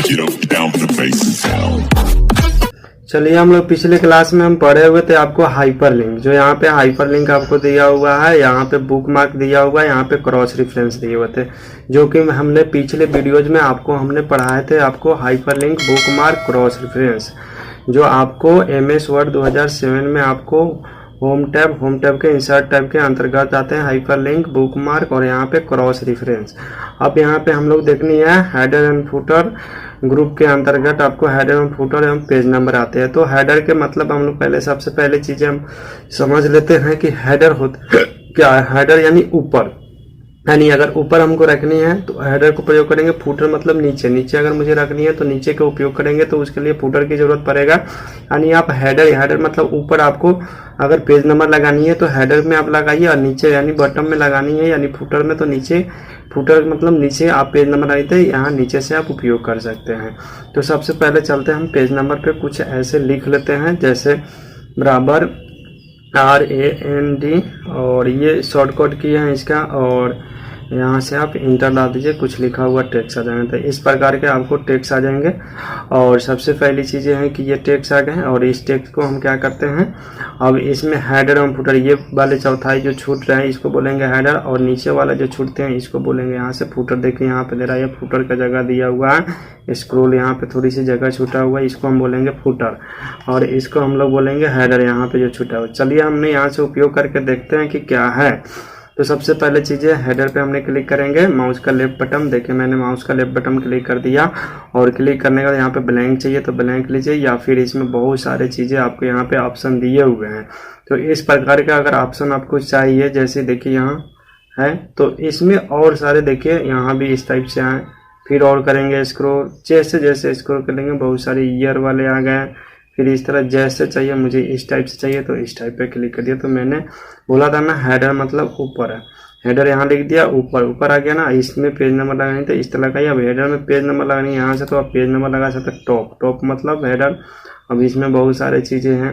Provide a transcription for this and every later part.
Get up, down, put the bass down. चलिए, हम लोग पिछले क्लास में हम पढ़े हुए थे आपको हाइपरलिंक। जो यहाँ पे हाइपरलिंक आपको दिया हुआ है, यहाँ पे बुक मार्क दिया हुआ है, यहाँ पे क्रॉस रेफरेंस दिए हुए थे, जो कि हमने पिछले वीडियोज में आपको हमने पढ़ाए थे। आपको hyperlink, book mark, cross reference, जो आपको MS वर्ड 2007 में आपको होम टैब के इंसर्ट टैब के अंतर्गत आते हैं हाइपरलिंक, बुक मार्क और यहाँ पे क्रॉस रेफरेंस। अब यहाँ पे हम लोग देखनी है हेडर एंड फुटर ग्रुप के अंतर्गत आपको हेडर एंड फुटर एवं पेज नंबर आते हैं। तो हेडर के मतलब हम लोग पहले सबसे पहले चीजें हम समझ लेते हैं कि हेडर होता क्या है। हेडर यानी ऊपर, यानी अगर ऊपर हमको रखनी है तो हेडर को प्रयोग करेंगे। फुटर मतलब नीचे अगर मुझे रखनी है तो नीचे का उपयोग करेंगे, तो उसके लिए फुटर की जरूरत पड़ेगा। यानी आप हेडर मतलब ऊपर आपको अगर पेज नंबर लगानी है तो हेडर में आप लगाइए, और नीचे यानी बॉटम में लगानी है यानी फुटर में तो नीचे, फुटर मतलब नीचे आप पेज नंबर आए थे, यहाँ नीचे से आप उपयोग कर सकते हैं। तो सबसे पहले चलते हैं हम पेज नंबर पे, कुछ ऐसे लिख लेते हैं जैसे बराबर RAND, और ये शॉर्टकट की है इसका, और यहाँ से आप इंटर डाल दीजिए, कुछ लिखा हुआ टेक्स्ट आ जाएंगे। तो इस प्रकार के आपको टेक्स्ट आ जाएंगे। और सबसे पहली चीज़ें हैं कि ये टेक्स्ट आ गए हैं, और इस टेक्स्ट को हम क्या करते हैं, अब इसमें हेडर और फुटर, ये वाले चौथाई जो छूट रहे हैं इसको बोलेंगे हेडर, और नीचे वाला जो छूटते हैं इसको बोलेंगे यहाँ से फुटर। देखिए यहाँ पे दे रहा है, फुटर का जगह दिया हुआ है, स्क्रोल यहाँ पे थोड़ी सी जगह छूटा हुआ है, इसको हम बोलेंगे फुटर, और इसको हम लोग बोलेंगे हेडर, यहाँ पे जो छूटा हुआ। चलिए हमने यहाँ से उपयोग करके देखते हैं कि क्या है। तो सबसे पहले चीज़ है हेडर पे हमने क्लिक करेंगे, माउस का लेफ्ट बटन, देखिए मैंने माउस का लेफ्ट बटन क्लिक कर दिया, और क्लिक करने के बाद यहाँ पे ब्लैंक चाहिए तो ब्लैंक लीजिए, या फिर इसमें बहुत सारे चीज़ें आपको यहाँ पे ऑप्शन दिए हुए हैं। तो इस प्रकार का अगर ऑप्शन आपको चाहिए, जैसे देखिए यहाँ है, तो इसमें और सारे देखिए यहाँ भी इस टाइप से आए, फिर और करेंगे स्क्रॉल, जैसे स्क्रॉल करेंगे बहुत सारे ईयर वाले आ गए, फिर इस तरह जैसे चाहिए मुझे इस टाइप से चाहिए तो इस टाइप पे क्लिक कर दिया। तो मैंने बोला था ना हेडर मतलब ऊपर है, हेडर यहाँ लिख दिया, ऊपर आ गया ना। इसमें पेज नंबर लगानी तो इस तरह का ही, अब हेडर में पेज नंबर लगानी है यहाँ से, तो आप पेज नंबर लगा सकते हैं। टॉप मतलब हेडर। अब इसमें बहुत सारे चीज़ें हैं,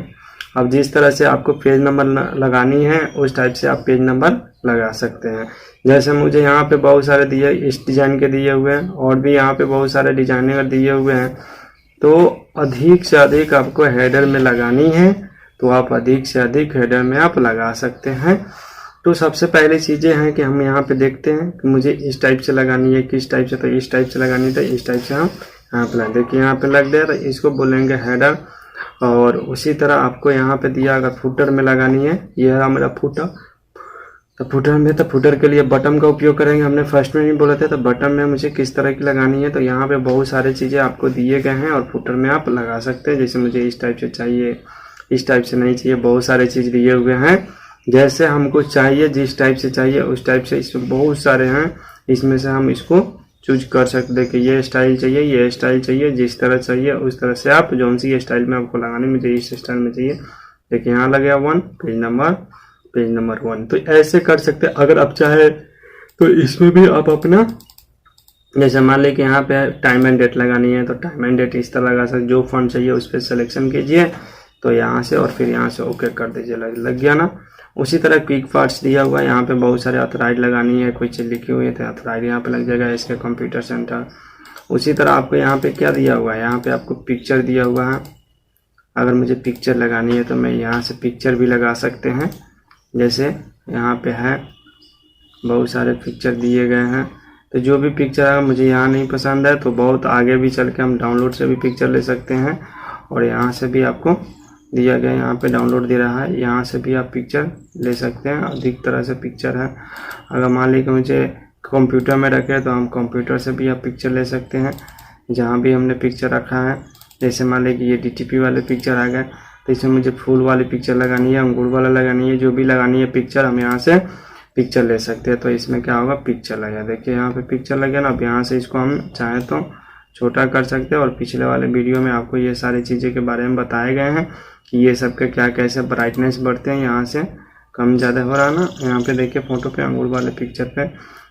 अब जिस तरह से आपको पेज नंबर लगानी है उस टाइप से आप पेज नंबर लगा सकते हैं। जैसे मुझे यहाँ पे बहुत सारे दिए, इस डिज़ाइन के दिए हुए हैं, और भी यहाँ पे बहुत सारे डिजाइनर दिए हुए हैं। तो अधिक से अधिक आपको हेडर में लगानी है तो आप अधिक से अधिक हेडर में आप लगा सकते हैं। तो सबसे पहले चीज़ें हैं कि हम यहाँ पे देखते हैं कि मुझे इस टाइप से लगानी है, किस टाइप से, तो इस टाइप से लगानी है, तो इस टाइप से हम यहाँ पे लगा, देखिए यहाँ पे लग गया, तो इसको बोलेंगे हेडर। और उसी तरह आपको यहाँ पे दिया, अगर फुटर में लगानी है, ये है मेरा फुटर, तो फुटर के लिए बटन का उपयोग करेंगे। हमने फर्स्ट में भी बोले थे, तो बटन में मुझे किस तरह की लगानी है, तो यहाँ पे बहुत सारे चीज़ें आपको दिए गए हैं, और फुटर में आप लगा सकते हैं। जैसे मुझे इस टाइप से चाहिए, इस टाइप से नहीं चाहिए, बहुत सारे चीज़ दिए हुए हैं। जैसे हमको चाहिए, जिस टाइप से चाहिए उस टाइप से, इसमें बहुत सारे हैं, इसमें से हम इसको चूज कर सकते। देखिए ये स्टाइल चाहिए, ये स्टाइल चाहिए, जिस तरह चाहिए उस तरह से आप जौन सी स्टाइल में आपको लगानी, मुझे इस स्टाइल में चाहिए। देखिए यहाँ लग गया 1, पेज नंबर 1। तो ऐसे कर सकते हैं। अगर आप चाहे तो इसमें भी आप अपना, जैसे मान लें कि यहाँ पे टाइम एंड डेट लगानी है, तो टाइम एंड डेट इस तरह लगा सकते, जो फॉन्ट चाहिए उस पर सिलेक्शन कीजिए, तो यहाँ से, और फिर यहाँ से ओके कर दीजिए, लग गया ना। उसी तरह क्विक पार्ट्स दिया हुआ है, यहाँ पे बहुत सारे ऑथराइड लगानी है, कोई चीज़ लिखी हुई है तो ऑथराइड यहाँ पे लग जाएगा, इसके कंप्यूटर सेंटर। उसी तरह आपको यहाँ पे क्या दिया हुआ है, यहाँ पे आपको पिक्चर दिया हुआ है। अगर मुझे पिक्चर लगानी है तो मैं यहाँ से पिक्चर भी लगा सकते हैं। जैसे यहाँ पे है बहुत सारे पिक्चर दिए गए हैं, तो जो भी पिक्चर है मुझे यहाँ नहीं पसंद है तो बहुत आगे भी चल के हम डाउनलोड से भी पिक्चर ले सकते हैं, और यहाँ से भी आपको दिया गया, यहाँ पे डाउनलोड दे रहा है, यहाँ से भी आप पिक्चर ले सकते हैं। अधिक तरह से पिक्चर है। अगर मान लीजिए मुझे कंप्यूटर में रखे तो हम कंप्यूटर से भी आप पिक्चर ले सकते हैं, जहाँ भी हमने पिक्चर रखा है। जैसे मान लीजिए कि ये DTP वाले पिक्चर आ गए, तो इसमें मुझे फूल वाली पिक्चर लगानी है, अंगूर वाला लगानी है, जो भी लगानी है पिक्चर, हम यहाँ से पिक्चर ले सकते हैं। तो इसमें क्या होगा, पिक्चर लगा, देखिए यहाँ पे पिक्चर लगे ना। अब यहाँ से इसको हम चाहें तो छोटा कर सकते हैं, और पिछले वाले वीडियो में आपको ये सारी चीज़ें के बारे में बताए गए हैं कि ये सब के क्या कैसे ब्राइटनेस बढ़ते हैं, यहाँ से कम ज़्यादा हो रहा ना। यहाँ पे देखिए फोटो पे, अंगूर वाले पिक्चर पे,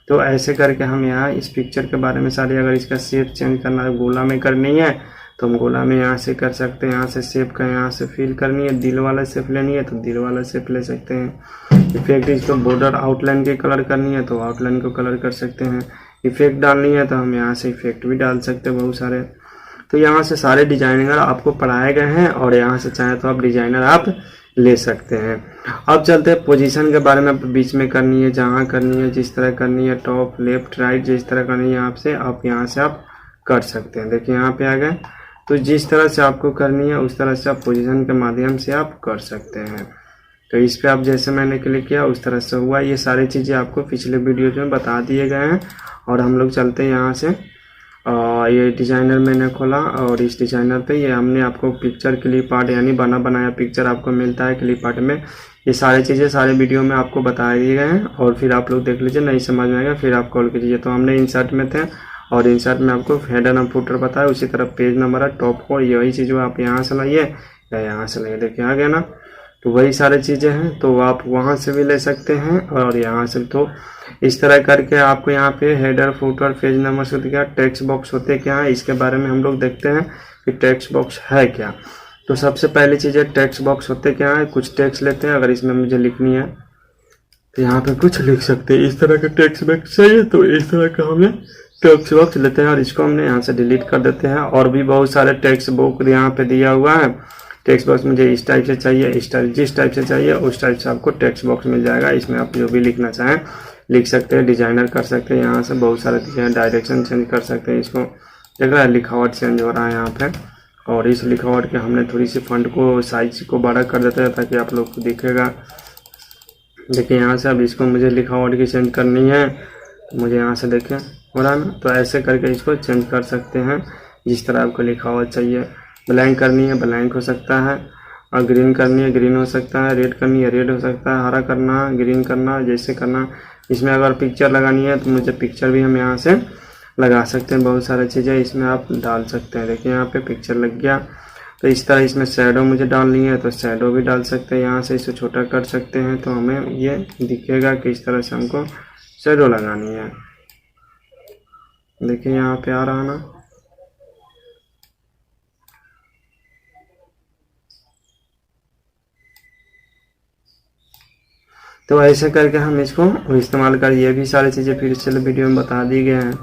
तो ऐसे करके हम यहाँ इस पिक्चर के बारे में सारी, अगर इसका शेप चेंज करना है, गोला में करनी है तो हम गोला में यहाँ से कर सकते हैं। यहाँ से शेप का यहाँ से फिल करनी है, दिल वाला शेप लेनी है तो दिल वाला शेप ले सकते हैं। इफेक्ट इसको बॉर्डर आउटलाइन के कलर करनी है तो आउटलाइन को कलर कर सकते हैं। इफेक्ट डालनी है तो हम यहाँ से इफेक्ट भी डाल सकते हैं बहुत सारे। तो यहाँ से सारे डिजाइनर आपको पढ़ाए गए हैं और यहाँ से चाहे तो आप डिजाइनर आप ले सकते हैं। अब चलते हैं पोजीशन के बारे में। बीच में करनी है, जहाँ करनी है, जिस तरह करनी है, टॉप लेफ्ट राइट जिस तरह करनी है आपसे, आप यहाँ से आप कर सकते हैं। देखिए यहाँ पे आ गए, तो जिस तरह से आपको करनी है उस तरह से आप पोजीशन के माध्यम से आप कर सकते हैं। तो इस पे आप जैसे मैंने क्लिक किया उस तरह से हुआ। ये सारी चीज़ें आपको पिछले वीडियो में बता दिए गए हैं। और हम लोग चलते हैं यहाँ से, ये डिजाइनर मैंने खोला और इस डिजाइनर पे ये हमने आपको पिक्चर क्लिप आर्ट यानी बना बनाया पिक्चर आपको मिलता है क्लिप आर्ट में। ये सारी चीज़ें सारे वीडियो में आपको बता दिए गए हैं और फिर आप लोग देख लीजिए, नहीं समझ में आएगा फिर आप कॉल कीजिए। तो हमने इंसर्ट में थे और इंसर्ट में आपको हेडर और फुटर बताया, उसी तरह पेज नंबर है, टॉप कोड, यही चीज़ आप यहाँ से लाइए या यहाँ से लाइए। देखिए आ गया ना, तो वही सारी चीज़ें हैं, तो आप वहाँ से भी ले सकते हैं और यहाँ से। तो इस तरह करके आपको यहाँ पे हेडर फुटर पेज नंबर से क्या टेक्स्ट बॉक्स होते क्या है, इसके बारे में हम लोग देखते हैं कि टेक्स्ट बॉक्स है क्या। तो सबसे पहली चीज़ है टेक्स्ट बॉक्स होते क्या है। कुछ टेक्स्ट लेते हैं, अगर इसमें मुझे लिखनी है तो यहाँ पे कुछ लिख सकते हैं। इस तरह का टेक्स्ट बॉक्स चाहिए तो इस तरह का हमने टेक्स्ट बॉक्स लेते हैं और इसको हमने यहाँ से डिलीट कर देते हैं। और भी बहुत सारे टेक्स्ट बॉक्स यहाँ पे दिया हुआ है। टेक्स्ट बॉक्स मुझे इस टाइप से चाहिए, इस टाइप जिस टाइप से चाहिए उस टाइप से आपको टेक्स्ट बॉक्स मिल जाएगा। इसमें आप जो भी लिखना चाहें लिख सकते हैं, डिजाइनर कर सकते हैं। यहाँ से बहुत सारे चीज़ें, डायरेक्शन चेंज कर सकते हैं। इसको देख रहा है लिखावट चेंज हो रहा है यहाँ पे, और इस लिखावट के हमने थोड़ी सी फंट को साइज को बड़ा कर देते हैं ताकि आप लोग को दिखेगा। देखिए यहाँ से अब इसको मुझे लिखावट की चेंज करनी है, तो मुझे यहाँ से देखें हो रहा है ना, तो ऐसे करके इसको चेंज कर सकते हैं जिस तरह आपको लिखावट चाहिए। ब्लैंक करनी है ब्लैंक हो सकता है, और ग्रीन करनी है ग्रीन हो सकता है, रेड करनी है रेड हो सकता है, हरा करना ग्रीन करना जैसे करना। इसमें अगर पिक्चर लगानी है तो मुझे पिक्चर भी हम यहाँ से लगा सकते हैं। बहुत सारी चीज़ें इसमें आप डाल सकते हैं। देखिए यहाँ पे पिक्चर लग गया। तो इस तरह इसमें शैडो मुझे डालनी है तो शैडो भी डाल सकते हैं। यहाँ से इसे छोटा कर सकते हैं तो हमें ये दिखेगा कि इस तरह से हमको शैडो लगानी है। देखिए यहाँ पे आ रहा ना, तो ऐसे करके हम इसको इस्तेमाल कर। ये भी सारी चीज़ें फिर से वीडियो में बता दी गए हैं।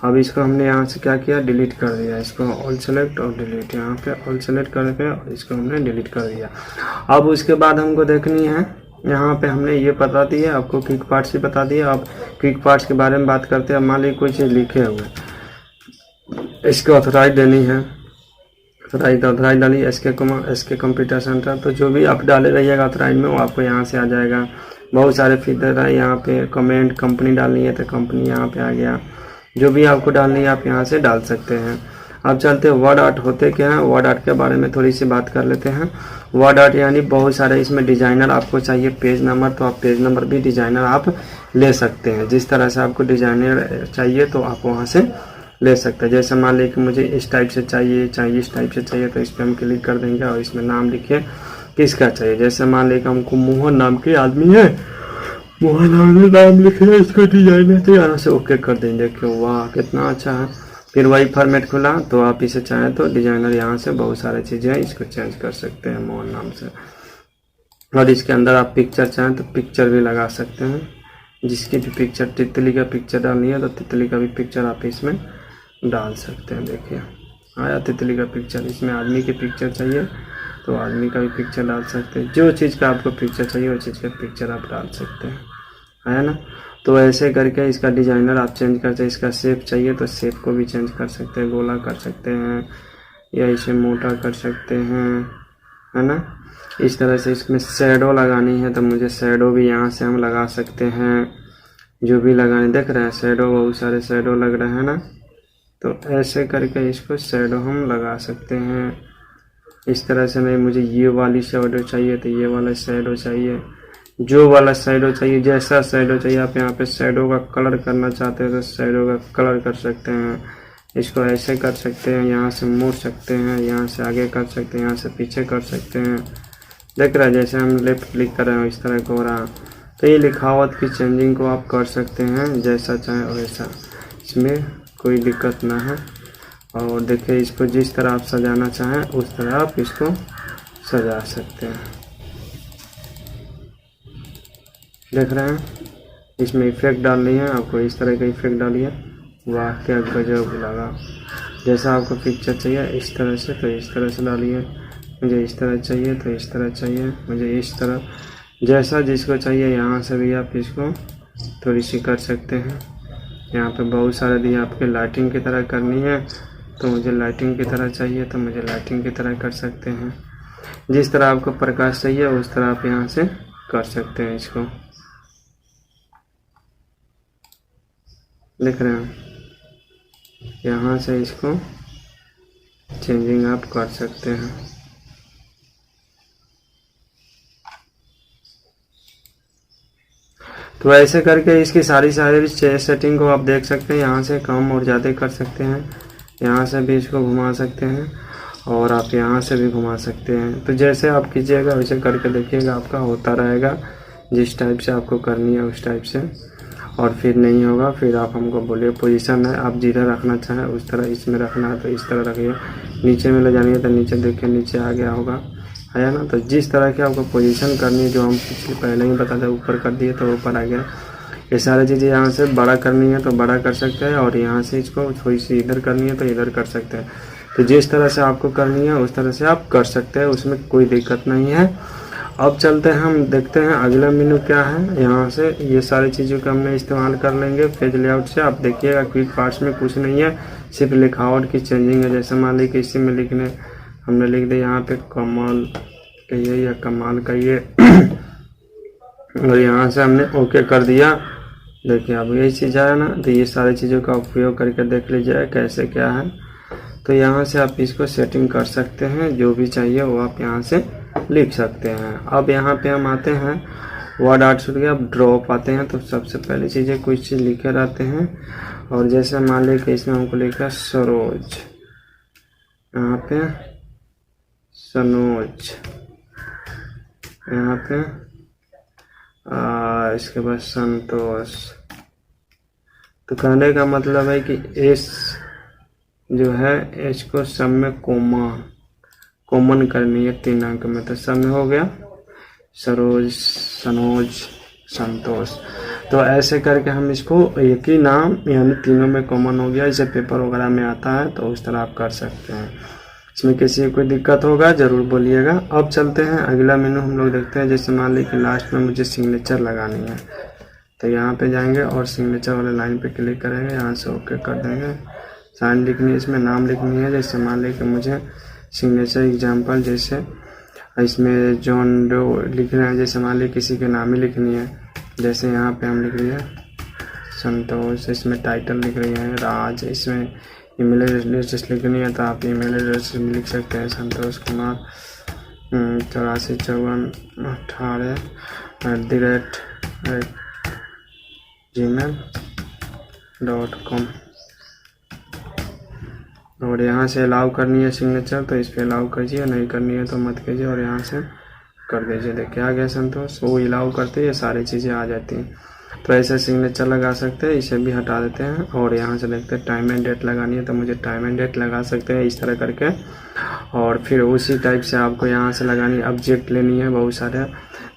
अब इसको हमने यहाँ से क्या किया, डिलीट कर दिया। इसको ऑल सेलेक्ट और डिलीट, यहाँ पे ऑल सेलेक्ट करके और इसको हमने डिलीट कर दिया। अब उसके बाद हमको देखनी है, यहाँ पे हमने ये बता दी है आपको, क्विक पार्ट्स भी बता दिए। अब क्विक पार्ट्स के बारे में बात करते हैं। मान लीजिए कोई चीज़ लिखे हुए, इसको ऑथराइज देनी है, ऑथराइज डाली एसके कंप्यूटर सेंटर। तो जो भी आप डाले रहिएगा ऑथराइज में वो आपको यहाँ से आ जाएगा। बहुत सारे फीचर है यहाँ पे, कमेंट कंपनी डालनी है तो कंपनी यहाँ पे आ गया। जो भी आपको डालनी है आप यहाँ से डाल सकते हैं। अब चलते हैं वर्ड आर्ट होते क्या है। वर्ड आर्ट के बारे में थोड़ी सी बात कर लेते हैं। वर्ड आर्ट यानी बहुत सारे इसमें डिजाइनर आपको चाहिए, पेज नंबर, तो आप पेज नंबर भी डिजाइनर आप ले सकते हैं। जिस तरह से आपको डिजाइनर चाहिए तो आप वहाँ से ले सकते हैं। जैसे मान लीजिए कि मुझे इस टाइप से चाहिए इस टाइप से चाहिए, तो इस पर हम क्लिक कर देंगे और इसमें नाम लिखिए किसका चाहिए। जैसे मान लीजिए हमको मोहन नाम के आदमी है, मोहन नाम लिखे, इसको डिजाइनर से यहाँ से ओके कर देंगे। देखिए वाह कितना अच्छा है। फिर वही फॉर्मेट खुला, तो आप इसे चाहें तो डिजाइनर यहाँ से बहुत सारी चीज़ें हैं इसको चेंज कर सकते हैं मोहन नाम से। और इसके अंदर आप पिक्चर चाहें तो पिक्चर भी लगा सकते हैं, जिसकी भी पिक्चर, तितली का पिक्चर डालनी है तो तितली का भी पिक्चर आप इसमें डाल सकते हैं। देखिए आया तितली का पिक्चर। इसमें आदमी की पिक्चर चाहिए तो आदमी का भी पिक्चर डाल सकते हैं। जो चीज़ का आपको पिक्चर चाहिए वो चीज़ का पिक्चर आप डाल सकते हैं, है ना। तो ऐसे करके इसका डिजाइनर आप चेंज कर सकते हैं। इसका शेप चाहिए तो शेप को भी चेंज कर सकते हैं, गोला कर सकते हैं या इसे मोटा कर सकते हैं, है ना। इस तरह से इसमें शैडो लगानी है तो मुझे शैडो भी यहाँ से हम लगा सकते हैं। जो भी लगाने देख रहे हैं शैडो, बहुत सारे शैडो लग रहे हैं ना, तो ऐसे करके इसको शैडो हम लगा सकते हैं। इस तरह से नहीं मुझे ये वाली शैडो चाहिए तो ये वाला शैडो चाहिए, जो वाला शैडो चाहिए, जैसा शैडो चाहिए। आप यहाँ पे शैडो का कलर करना चाहते हैं तो शैडो का कलर कर सकते हैं। इसको ऐसे कर सकते हैं, यहाँ से मोड़ सकते हैं, यहाँ से आगे कर सकते हैं, यहाँ से पीछे कर सकते हैं। देख रहा है जैसे हम लेफ्ट क्लिक कर रहे हैं इस तरह का हो रहा। तो ये लिखावट की चेंजिंग को आप कर सकते हैं जैसा चाहें वैसा, इसमें कोई दिक्कत ना है। और देखिए इसको जिस तरह आप सजाना चाहें उस तरह आप इसको सजा सकते हैं। देख रहे हैं इसमें इफेक्ट डालनी है आपको, इस तरह का इफेक्ट डालिए। वाह क्या गजब लगा, जैसा आपको पिक्चर चाहिए इस तरह से तो इस तरह से डालिए, मुझे इस तरह चाहिए तो इस तरह चाहिए, मुझे इस तरह, जैसा जिसको चाहिए यहाँ से भी आप इसको थोड़ी सी कर सकते हैं। यहाँ पे बहुत सारा दिया, आपके लाइटिंग की तरह करनी है तो मुझे लाइटिंग की तरह चाहिए तो मुझे लाइटिंग की तरह कर सकते हैं। जिस तरह आपको प्रकाश चाहिए उस तरह आप यहाँ से कर सकते हैं। इसको देख रहे हैं, यहाँ से इसको चेंजिंग आप कर सकते हैं। तो ऐसे करके इसकी सारी सेटिंग को आप देख सकते हैं। यहाँ से कम और ज़्यादा कर सकते हैं, यहाँ से भी इसको घुमा सकते हैं और आप यहाँ से भी घुमा सकते हैं। तो जैसे आप कीजिएगा वैसे करके देखिएगा, आपका होता रहेगा। जिस टाइप से आपको करनी है उस टाइप से, और फिर नहीं होगा फिर आप हमको बोलिए। पोजीशन है, आप जिधर रखना चाहें उस तरह इसमें रखना है तो इस तरह रखिए, नीचे में ले जानी है तो नीचे देखिए नीचे आ गया होगा, है ना। तो जिस तरह की आपको पोजीशन करनी है, जो हम पिछले पहले ही बता दें, ऊपर कर दिए तो ऊपर आ गया। ये सारी चीज़ें यहाँ से बड़ा करनी है तो बड़ा कर सकते हैं, और यहाँ से इसको थोड़ी सी इधर करनी है तो इधर कर सकते हैं। तो जिस तरह से आपको करनी है उस तरह से आप कर सकते हैं, उसमें कोई दिक्कत नहीं है। अब चलते हैं, हम देखते हैं अगला मेनू क्या है। यहाँ से ये सारी चीज़ों का हमने इस्तेमाल कर लेंगे पेज लेआउट से। आप देखिएगा क्विक पार्ट्स में कुछ नहीं है, सिर्फ लिखावट की चेंजिंग है। जैसे मान लीजिए इसी में लिखने हमने लिख दिया यहाँ पे कमाल कहिए या कमाल कहिए और यहाँ से हमने ओके कर दिया। देखिए अब यही चीज़ है ना। तो ये सारी चीज़ों का उपयोग करके देख लीजिए कैसे क्या है। तो यहाँ से आप इसको सेटिंग कर सकते हैं, जो भी चाहिए वो आप यहाँ से लिख सकते हैं। अब यहाँ पे हम आते हैं वर्ड आर्ट स्टूडियो, अब ड्रॉप आते हैं। तो सबसे पहली चीज़ें कुछ चीज़ लिखे रहते हैं, और जैसे मान लीजिए कि इसमें हमको लिखा सरोज, यहाँ पे सनोज, यहाँ पे इसके बाद संतोष। तो कहने का मतलब है कि एस जो है एच को सब में कॉमन करनी है 3 अंक में। तो सब में हो गया सरोज, सनोज, संतोष। तो ऐसे करके हम इसको एक ही नाम यानी तीनों में कॉमन हो गया। जैसे पेपर वगैरह में आता है तो उस तरह आप कर सकते हैं। इसमें किसी को कोई दिक्कत होगा ज़रूर बोलिएगा। अब चलते हैं अगला मेनू हम लोग देखते हैं। जैसे मान लीजिए कि लास्ट में मुझे सिग्नेचर लगानी है, तो यहाँ पे जाएंगे और सिग्नेचर वाले लाइन पे क्लिक करेंगे, यहाँ से ओके कर देंगे। साइन लिखनी है, इसमें नाम लिखनी है। जैसे मान लीजिए कि मुझे सिग्नेचर एग्जाम्पल जैसे इसमें जॉन डो लिखना है, जैसे मान लीजिए किसी के नाम ही लिखनी है। जैसे यहाँ पे हम लिख रही है संतोष, इसमें टाइटल लिख रही है राज, इसमें ईमेल एड्रेस लिखनी है तो आप ईमेल एड्रेस लिख सकते हैं संतोष कुमार 8454@gmail.com। और यहाँ से अलाउ करनी है सिग्नेचर तो इस पर अलाउ कीजिए, नहीं करनी है तो मत कीजिए और यहाँ से कर दीजिए। देखिए आ गया संतोष, वो अलाउ करते ये सारी चीज़ें आ जाती हैं। तो ऐसे सिग्नेचर लगा सकते हैं, इसे भी हटा देते हैं। और यहाँ से देखते हैं टाइम एंड डेट लगानी है तो मुझे टाइम एंड डेट लगा सकते हैं इस तरह करके। और फिर उसी टाइप से आपको यहाँ से लगानी है, ऑब्जेक्ट लेनी है बहुत सारे।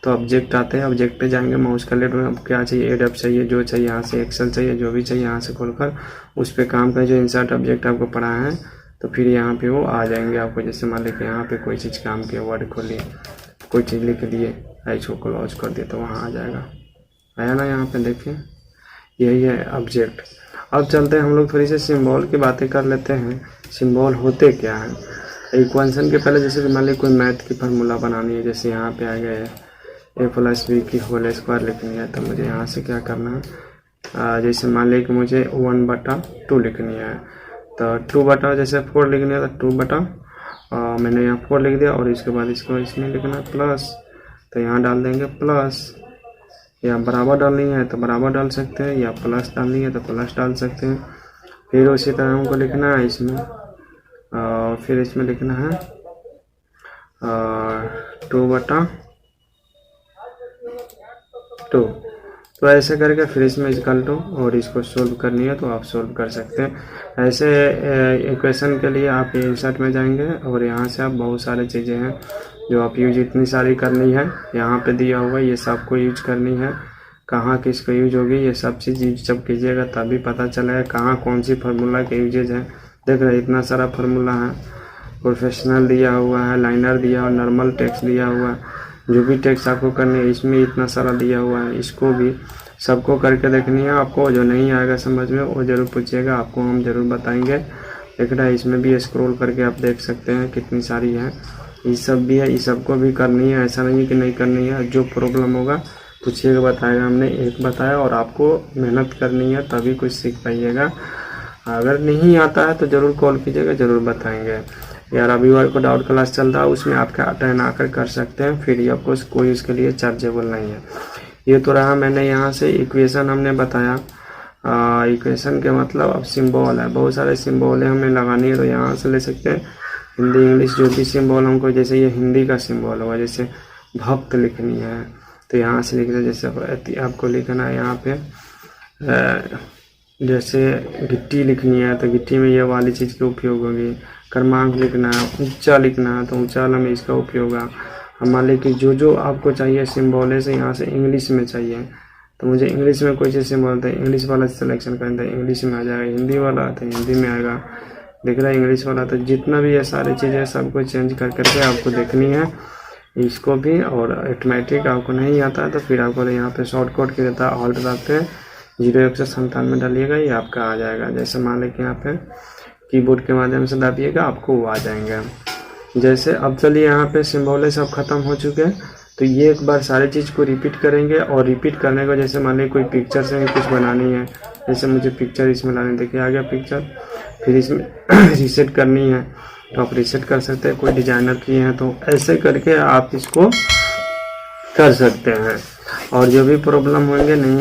तो ऑब्जेक्ट आते हैं, ऑब्जेक्ट पे जाएंगे, माउस का लेट में अब क्या चाहिए, एडअप चाहिए, जो चाहिए यहाँ से, एक्सेल चाहिए, जो भी चाहिए यहाँ से खोलकर उस पर काम करें। जो इंसर्ट ऑब्जेक्ट आपको पढ़ा है तो फिर यहाँ पे वो आ जाएंगे आपको। जैसे मान लीजिए यहाँ पे कोई चीज़ काम किया, वर्ड खोलिए, कोई चीज़ लिख दिए, इसको क्लोज कर दिए तो वहाँ आ जाएगा, आया ना। यहाँ पे देखिए यही है ऑब्जेक्ट। अब चलते हैं हम लोग थोड़ी सी सिंबल की बातें कर लेते हैं। सिंबल होते क्या हैं, इक्वेशन के पहले जैसे कि मान लीजिए कोई मैथ की फार्मूला बनानी है, जैसे यहाँ पे आ गए a+b की होल स्क्वायर लिखनी है तो मुझे यहाँ से क्या करना है, जैसे मान लीजिए कि मुझे 1/2 लिखनी है तो 2 जैसे 4 लिखनी है तो 2 मैंने यहाँ 4 लिख दिया। और इसके बाद इसको इसमें लिखना है प्लस, तो यहाँ डाल देंगे प्लस, या बराबर डालनी है तो बराबर डाल सकते हैं, या प्लस डालनी है तो प्लस डाल सकते हैं। फिर उसी तरह हमको लिखना है इसमें, फिर इसमें लिखना है 2/2। तो ऐसे करके फिर इसमें इक्वल टू और इसको सोल्व करनी है तो आप सोल्व कर सकते हैं। ऐसे इक्वेशन के लिए आप इंसर्ट में जाएंगे और यहाँ से आप बहुत सारी चीज़ें हैं जो आप यूज इतनी सारी करनी है, यहाँ पे दिया हुआ ये सबको यूज करनी है। कहाँ किसको यूज होगी ये सब चीज़ यूज जब कीजिएगा तभी पता चलेगा कहाँ कौन सी फार्मूला के यूजेज हैं, देख रहे हैं इतना सारा फार्मूला है, प्रोफेशनल दिया हुआ है, लाइनर दिया हुआ, नॉर्मल टेक्स्ट दिया हुआ है, जो भी टेक्स्ट आपको करनी है इसमें इतना सारा दिया हुआ है। इसको भी सबको करके देखनी है आपको, जो नहीं आएगा समझ में वो ज़रूर पूछिएगा, आपको हम ज़रूर बताएंगे। देख रहा है इसमें भी स्क्रॉल करके आप देख सकते हैं कितनी सारी है, ये सब भी है, ये सबको भी करनी है, ऐसा नहीं है कि नहीं करनी है। जो प्रॉब्लम होगा पूछिएगा, बताएगा, हमने एक बताया और आपको मेहनत करनी है तभी कुछ सीख पाइएगा। अगर नहीं आता है तो ज़रूर कॉल कीजिएगा, ज़रूर बताएंगे। या रविवार को डाउट क्लास चल रहा है, उसमें आपका अटेंड आकर कर सकते हैं, फ्री ऑफ कोर्स, कोई उसके लिए चार्जेबल नहीं है। ये तो रहा मैंने यहाँ से इक्वेशन हमने बताया। इक्वेशन के मतलब अब सिंबल है, बहुत सारे सिंबल है हमें लगानी है, तो यहाँ से ले सकते हैं। हिंदी इंग्लिश जो भी सिंबल हमको, जैसे ये हिंदी का सिंबल होगा, जैसे भक्त लिखनी है तो यहाँ से लिखना, जैसे आपको लिखना है यहाँ पे जैसे गिट्टी लिखनी है तो गिट्टी में ये वाली चीज़ की उपयोग होगी। क्रमांक लिखना है, ऊंचा लिखना है तो ऊंचा वाला में इसका उपयोग है। मान लीजिए कि जो आपको चाहिए सिंबल है से यहाँ से इंग्लिश में चाहिए, तो मुझे इंग्लिश में कोई चीज़ सिंबल था, इंग्लिश वाला सिलेक्शन करना है, इंग्लिश में आ जाएगा। हिंदी वाला तो हिंदी में आएगा, दिख रहा है इंग्लिश वाला। तो जितना भी ये सारी चीज़ें सबको चेंज कर करके आपको देखनी है इसको भी। और ऑटोमेटिक आपको नहीं आता है तो फिर आपको यहाँ पे शॉर्टकट के देता है, ऑल्ट दाबते 0197 डालिएगा, ये आपका आ जाएगा। जैसे मान लें कि यहाँ पे कीबोर्ड के माध्यम से दाबिएगा आपको वो आ जाएंगे। जैसे अब चलिए यहाँ पे सिंबल सब खत्म हो चुके हैं, तो ये एक बार सारी चीज़ को रिपीट करेंगे। और रिपीट करने को जैसे मान लीजिए कोई पिक्चर से कुछ बनानी है, जैसे मुझे पिक्चर इसमें लानी, देखिए आ गया पिक्चर, फिर इसमें रीसेट करनी है तो आप रीसेट कर सकते हैं। कोई डिजाइनर किए हैं तो ऐसे करके आप इसको कर सकते हैं। और जो भी प्रॉब्लम होंगे नहीं